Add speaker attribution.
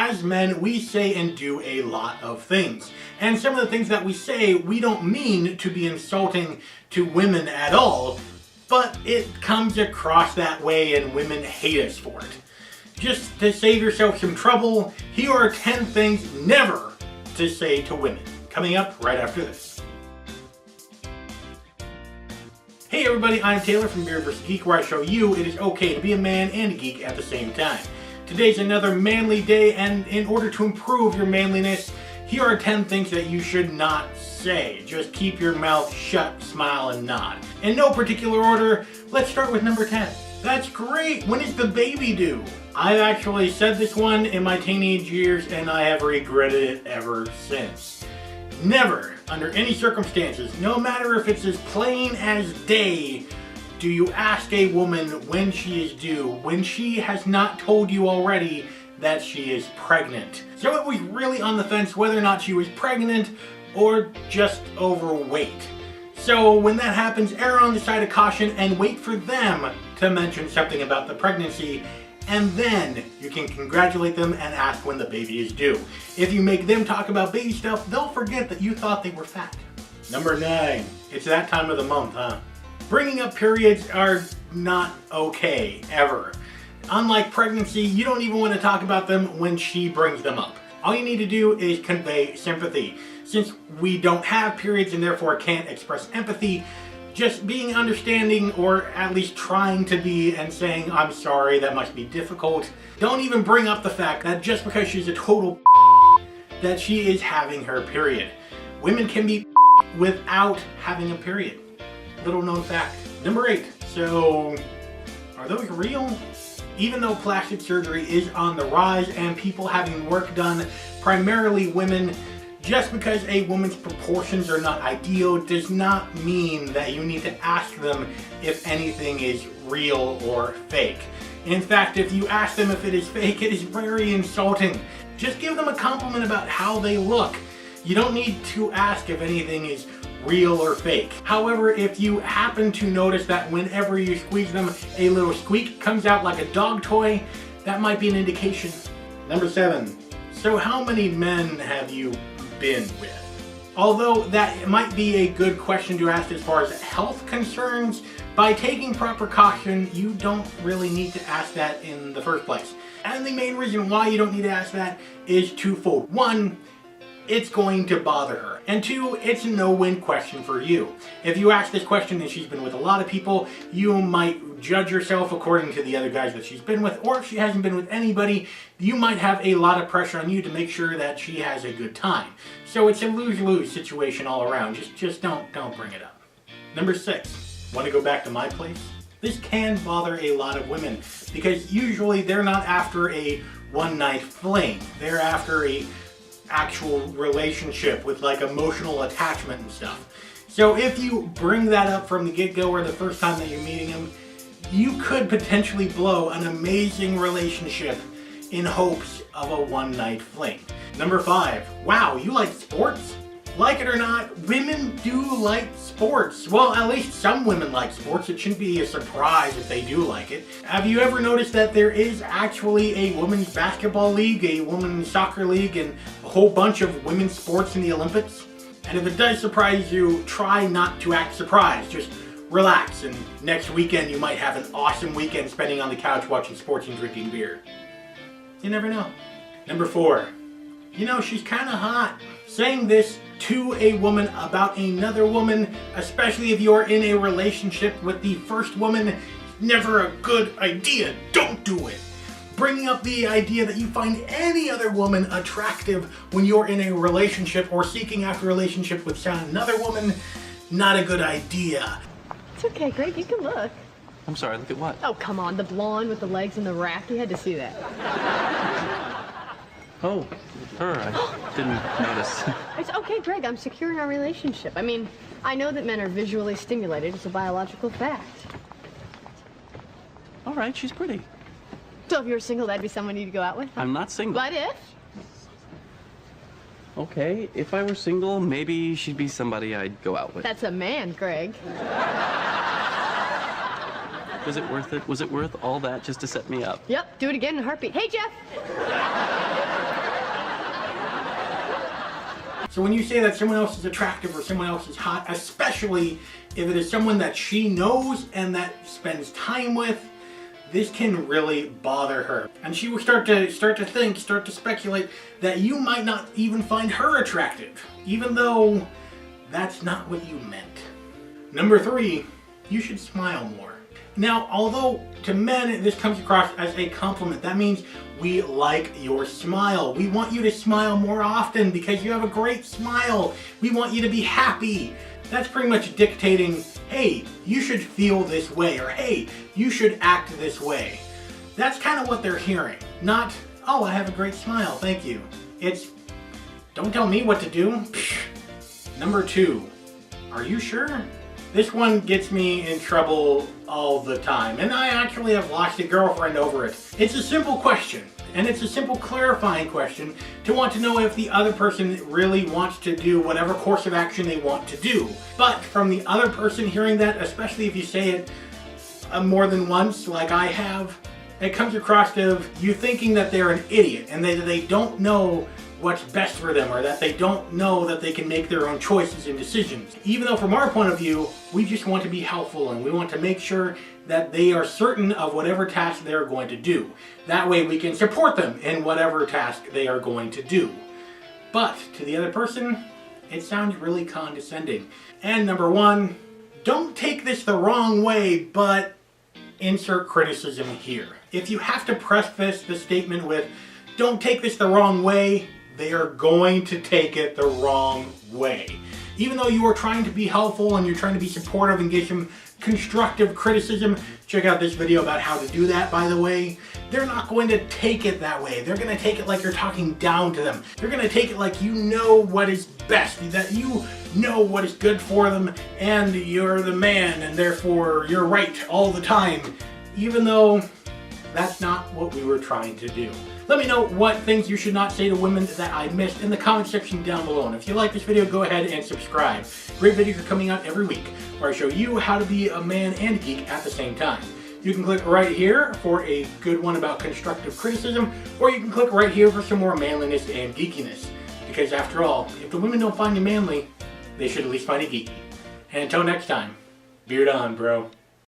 Speaker 1: As men, we say and do a lot of things. And some of the things that we say, we don't mean to be insulting to women at all, but it comes across that way and women hate us for it. Just to save yourself some trouble, here are 10 things never to say to women. Coming up right after this. Hey everybody, I'm Taylor from Beard vs. Geek, where I show you it is okay to be a man and a geek at the same time. Today's another manly day, and in order to improve your manliness, here are 10 things that you should not say. Just keep your mouth shut, smile, and nod. In no particular order, let's start with number 10. That's great! When is the baby due? I've actually said this one in my teenage years, and I have regretted it ever since. Never, under any circumstances, no matter if it's as plain as day, do you ask a woman when she is due, when she has not told you already that she is pregnant. So it was really on the fence whether or not she was pregnant or just overweight. So when that happens, err on the side of caution and wait for them to mention something about the pregnancy, and then you can congratulate them and ask when the baby is due. If you make them talk about baby stuff, they'll forget that you thought they were fat. Number 9. It's that time of the month, huh? Bringing up periods are not okay, ever. Unlike pregnancy, you don't even want to talk about them when she brings them up. All you need to do is convey sympathy. Since we don't have periods and therefore can't express empathy, just being understanding, or at least trying to be, and saying, I'm sorry, that must be difficult. Don't even bring up the fact that just because she's a total that she is having her period. Women can be without having a period. Little known fact. Number 8. So, are those real? Even though plastic surgery is on the rise and people having work done, primarily women, just because a woman's proportions are not ideal does not mean that you need to ask them if anything is real or fake. In fact, if you ask them if it is fake, it is very insulting. Just give them a compliment about how they look. You don't need to ask if anything is real or fake. However, if you happen to notice that whenever you squeeze them, a little squeak comes out like a dog toy, that might be an indication. Number 7. So how many men have you been with? Although that might be a good question to ask as far as health concerns, by taking proper caution, you don't really need to ask that in the first place. And the main reason why you don't need to ask that is twofold. 1, it's going to bother her. And 2, it's a no-win question for you. If you ask this question and she's been with a lot of people, you might judge yourself according to the other guys that she's been with, or if she hasn't been with anybody, you might have a lot of pressure on you to make sure that she has a good time. So it's a lose-lose situation all around. Just don't bring it up. Number 6, want to go back to my place? This can bother a lot of women because usually they're not after a one-night fling. They're after a actual relationship with like emotional attachment and stuff. So if you bring that up from the get-go or the first time that you're meeting him, you could potentially blow an amazing relationship in hopes of a one-night fling. Number 5, wow, you like sports? Like it or not, women do like sports. Well, at least some women like sports. It shouldn't be a surprise if they do like it. Have you ever noticed that there is actually a women's basketball league, a women's soccer league, and a whole bunch of women's sports in the Olympics? And if it does surprise you, try not to act surprised. Just relax, and next weekend you might have an awesome weekend spending on the couch watching sports and drinking beer. You never know. Number 4, you know, she's kind of hot. Saying this to a woman about another woman, especially if you're in a relationship with the first woman, never a good idea. Don't do it. Bringing up the idea that you find any other woman attractive when you're in a relationship or seeking after a relationship with another woman, not a good idea.
Speaker 2: It's okay, Greg, you can look.
Speaker 3: I'm sorry, look at what?
Speaker 2: Oh, come on, the blonde with the legs in the rack. You had to see that.
Speaker 3: Oh, her. I didn't notice.
Speaker 2: It's okay, Greg. I'm secure in our relationship. I mean, I know that men are visually stimulated. It's a biological fact.
Speaker 3: All right, she's pretty.
Speaker 2: So if you were single, that'd be someone you'd go out with?
Speaker 3: I'm not single.
Speaker 2: But if?
Speaker 3: Okay, if I were single, maybe she'd be somebody I'd go out with.
Speaker 2: That's a man, Greg.
Speaker 3: Was it worth it? Was it worth all that just to set me up?
Speaker 2: Yep, do it again in a heartbeat. Hey, Jeff!
Speaker 1: So when you say that someone else is attractive or someone else is hot, especially if it is someone that she knows and that spends time with, this can really bother her. And she will start to speculate that you might not even find her attractive, even though that's not what you meant. Number 3, you should smile more. Now, although to men this comes across as a compliment, that means we like your smile. We want you to smile more often because you have a great smile. We want you to be happy. That's pretty much dictating, hey, you should feel this way, or hey, you should act this way. That's kind of what they're hearing. Not, oh, I have a great smile, thank you. It's, don't tell me what to do. Psh. Number 2, are you sure? This one gets me in trouble all the time, and I actually have lost a girlfriend over it. It's a simple question, and it's a simple clarifying question to want to know if the other person really wants to do whatever course of action they want to do. But from the other person hearing that, especially if you say it more than once, like I have, it comes across of you thinking that they're an idiot and they don't know what's best for them, or that they don't know that they can make their own choices and decisions. Even though from our point of view, we just want to be helpful and we want to make sure that they are certain of whatever task they're going to do. That way we can support them in whatever task they are going to do. But to the other person, it sounds really condescending. And number 1, don't take this the wrong way, but insert criticism here. If you have to preface the statement with, don't take this the wrong way, they are going to take it the wrong way. Even though you are trying to be helpful and you're trying to be supportive and give some constructive criticism, check out this video about how to do that, by the way. They're not going to take it that way. They're going to take it like you're talking down to them. They're going to take it like you know what is best, that you know what is good for them, and you're the man, and therefore you're right all the time, even though that's not what we were trying to do. Let me know what things you should not say to women that I missed in the comment section down below. And if you like this video, go ahead and subscribe. Great videos are coming out every week where I show you how to be a man and a geek at the same time. You can click right here for a good one about constructive criticism, or you can click right here for some more manliness and geekiness. Because after all, if the women don't find you manly, they should at least find you geeky. And until next time, beard on, bro.